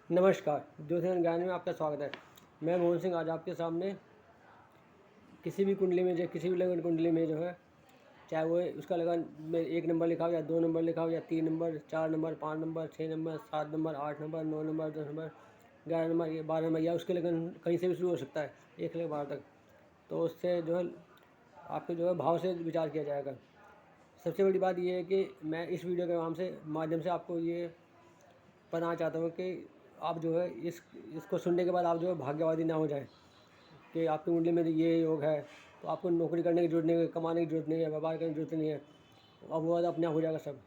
नमस्कार, ज्योतिष ज्ञान में आपका स्वागत है। मैं मोहन सिंह आज आपके सामने किसी भी कुंडली में किसी भी लगन कुंडली में जो है, चाहे वो उसका लगन में 1 नंबर लिखा हो या 2 नंबर लिखा हो या 3 number, 4 number, 5 number, 6 number, 7 number, 8 number, 9 number, 10 number, 11 number, ये 12 नंबर या उसके लगन कहीं से भी शुरू हो सकता है 1 से 12 तक। तो उससे जो है आपके जो है भाव से विचार किया जाएगा। सबसे बड़ी बात ये है कि मैं इस वीडियो के माध्यम से आपको ये बताना चाहता हूँ कि आप जो है इसको सुनने के बाद आप जो है भाग्यवादी ना हो जाए कि आपकी कुंडली में ये योग है तो आपको नौकरी करने की जरूरत नहीं है, कमाने की जरूरत नहीं है, व्यापार करने की जरूरत नहीं है, अब वो अपने आप हो जाएगा सब।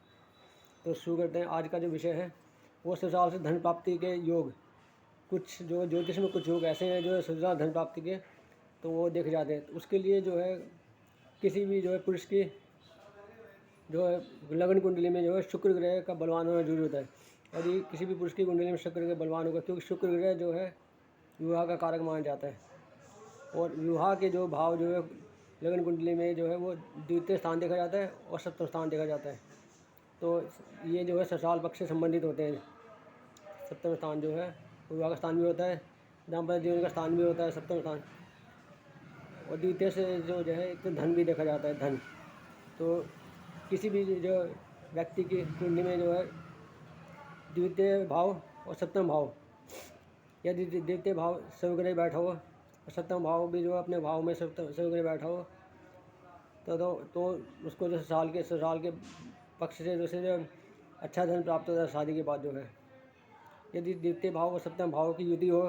तो शुरू करते हैं। आज का जो विषय है वो ससुराल से धन प्राप्ति के योग। कुछ जो ज्योतिष में कुछ योग ऐसे हैं जो है ससुराल धन प्राप्ति के, तो वो देखे जाते हैं। तो उसके लिए जो है किसी भी जो है पुरुष की जो है लगन कुंडली में जो है शुक्र ग्रह का बलवान होना जरूरी होता है। यदि किसी भी पुरुष की कुंडली में शुक्र ग्रह बलवान होगा, क्योंकि शुक्र ग्रह जो है विवाह का कारक माना जाता है, और विवाह के जो भाव जो है लगन कुंडली में जो है वो द्वितीय स्थान देखा जाता है और सप्तम स्थान देखा जाता है। तो ये जो है ससुराल पक्ष से संबंधित होते हैं। सप्तम स्थान जो है विवाह का स्थान भी होता है, दाम्पत्य जीवन का स्थान भी होता है सप्तम स्थान, और द्वितीय से जो है एक तो धन भी देखा जाता है, धन। तो किसी भी जो व्यक्ति की कुंडली में जो है द्वितीय भाव और सप्तम भाव, यदि द्वितीय भाव सर्वग्रह बैठा हो और सप्तम भाव भी जो अपने भाव में सर्वग्रह बैठा हो तो उसको जो ससुराल के पक्ष से जो अच्छा धन प्राप्त होता है शादी के बाद जो है। यदि द्वितीय भाव और सप्तम भाव की युति हो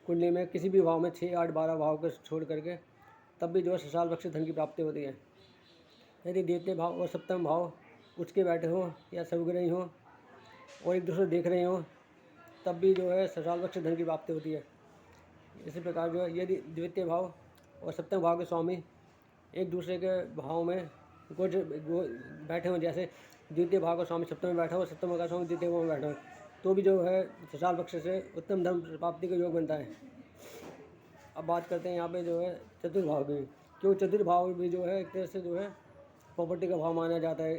कुंडली में किसी भी भाव में 6, 8, 12 भाव को छोड़ करके, तब भी जो है ससुराल पक्ष से धन की प्राप्ति होती है। यदि द्वितीय भाव और सप्तम भाव उच्च के बैठे हों या सर्वग्रही हों और एक दूसरे देख रहे हों, तब भी जो है ससुराल पक्ष से धन की प्राप्ति होती है। इसी प्रकार जो है यदि द्वितीय भाव और सप्तम भाव के स्वामी एक दूसरे के भाव में बैठे हों, जैसे द्वितीय भाव का स्वामी सप्तम में बैठा हो, सप्तम का स्वामी द्वितीय भाव में बैठा हो, तो भी जो है ससुराल पक्ष से उत्तम धन प्राप्ति का योग बनता है। अब बात करते हैं यहाँ पे जो है चतुर्भाव की, क्योंकि चतुर्भाव भी जो है एक तरह से जो है प्रॉपर्टी का भाव माना जाता है,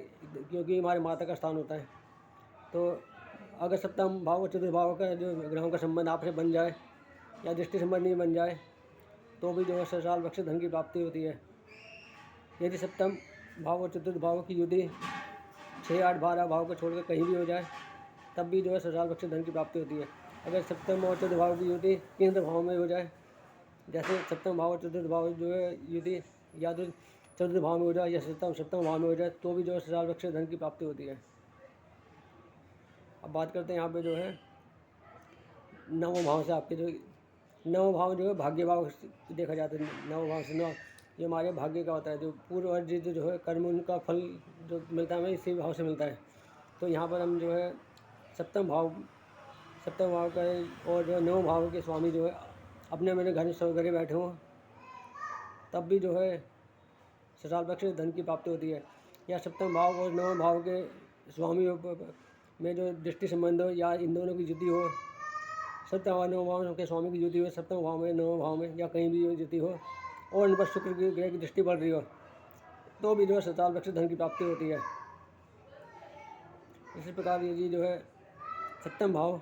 क्योंकि हमारे माता का स्थान होता है। तो अगर सप्तम भाव और चतुर्भाव का जो ग्रहों का संबंध आपसे बन जाए या दृष्टि संबंध नहीं बन जाए, तो भी जो है ससुराल पक्ष से धन की प्राप्ति होती है। यदि सप्तम भाव और चतुर्थ भाव की युति 6, 8, 12 भाव को छोड़कर कहीं भी हो जाए, तब भी जो है ससुराल पक्ष से धन की प्राप्ति होती है। अगर सप्तम और चतुर्थ भाव की युति केंद्र भाव में हो जाए, जैसे सप्तम भाव और चतुर्थ भाव जो है युति या तो चतुर्थ भाव में हो जाए या सप्तम भाव में हो जाए, तो भी जो है ससुराल पक्ष से धन की प्राप्ति होती है। अब बात करते हैं यहाँ पे जो है नवम भाव से। आपके जो नवम भाव जो है भाग्य भाव देखा जाता है। नवम भाव से जो हमारे भाग्य का होता है, जो पूर्व अर्जित जो है कर्म, उनका फल जो मिलता है हमें इसी भाव से मिलता है। तो यहाँ पर हम जो है सप्तम भाव का और जो नवम भाव के स्वामी जो है अपने मेरे घर में सर्वग्रह बैठे हों, तब भी जो है ससुराल पक्ष से धन की प्राप्ति होती है। या सप्तम भाव और नवम भाव के स्वामी में जो दृष्टि संबंध हो या इन दोनों की युति हो, सप्तम भाव नवम भाव के स्वामी की युति हो सप्तम भाव में, नवम भाव में या कहीं भी युति हो, और इन पर शुक्र की ग्रह की दृष्टि पड़ रही हो, तो भी जो है ससुराल पक्ष से धन की प्राप्ति होती है। इसी प्रकार यदि जो है सप्तम भाव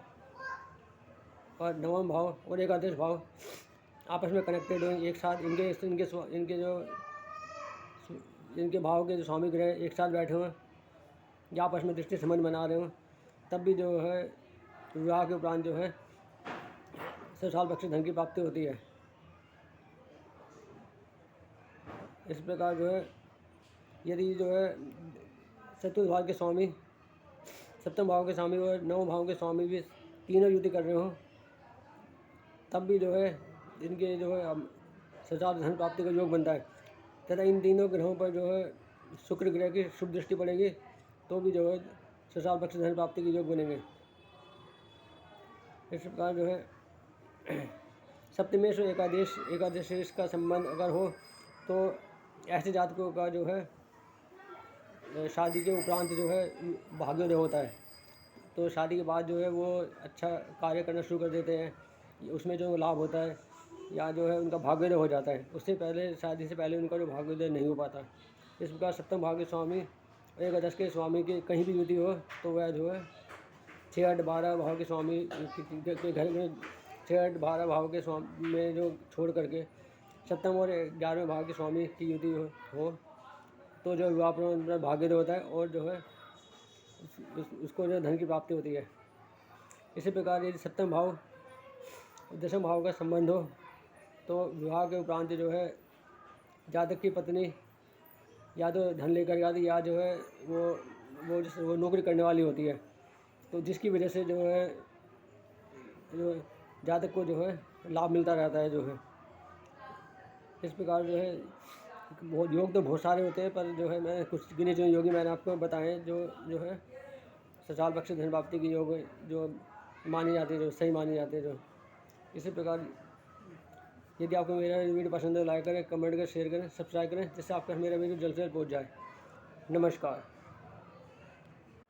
और नवम भाव और एकादश भाव आपस में कनेक्टेड हो, एक साथ इनके भाव के जो स्वामी ग्रह एक साथ बैठे हों या आपस में दृष्टि संबंध बना रहे हों, तब भी जो है विवाह के उपरांत जो है ससुराल पक्ष से धन की प्राप्ति होती है। इस प्रकार जो है यदि जो है चतुर्थ भाव के स्वामी, सप्तम भाव के स्वामी और नवम भाव के स्वामी भी तीनों युति कर रहे हो, तब भी जो है इनके जो है ससुराल धन प्राप्ति का योग बनता है। तथा इन तीनों ग्रहों पर जो है शुक्र ग्रह की शुभ दृष्टि पड़ेगी, तो भी जो है ससुराल पक्ष से धन प्राप्ति के योग बनेंगे। इस प्रकार जो है सप्तमेश और एकादशेश का संबंध अगर हो, तो ऐसे जातकों का जो है शादी के उपरांत जो है भाग्योदय होता है। तो शादी के बाद जो है वो अच्छा कार्य करना शुरू कर देते हैं, उसमें जो लाभ होता है या जो है उनका भाग्योदय हो जाता है। उससे पहले, शादी से पहले उनका जो भाग्योदय नहीं हो पाता। इस प्रकार सप्तम भाव के स्वामी और एकादश के स्वामी की कहीं भी युति हो, तो वह जो है 6 8 12 भाव के स्वामी के घर में 6 8 12 भाव के स्वामी में जो छोड़ करके सप्तम और 11वें भाव के स्वामी की युति हो तो जो विवाह प्रबंधन भाग्योदय होता है और जो है उसको जो धन की प्राप्ति होती है। इसी प्रकार यदि सप्तम भाव दशम भाव का संबंध हो तो विवाह के उपरांत जो है जातक की पत्नी या तो धन लेकर आती या जो है वो नौकरी करने वाली होती है, तो जिसकी वजह से जो है जो जातक को जो है लाभ मिलता रहता है जो है। इस प्रकार जो है बहुत योग तो बहुत सारे होते हैं, पर जो है मैं कुछ गिने चुने योगी मैंने आपको बताए जो है सचाल पक्ष धन प्राप्ति की योग जो मानी जाती है, जो सही मानी जाती है जो। इसी प्रकार यदि आपको मेरा वीडियो पसंद है लाइक करें, कमेंट करें, शेयर करें, सब्सक्राइब करें, जिससे आपका मेरा वीडियो जल्द से जल्द पहुँच जाए। नमस्कार।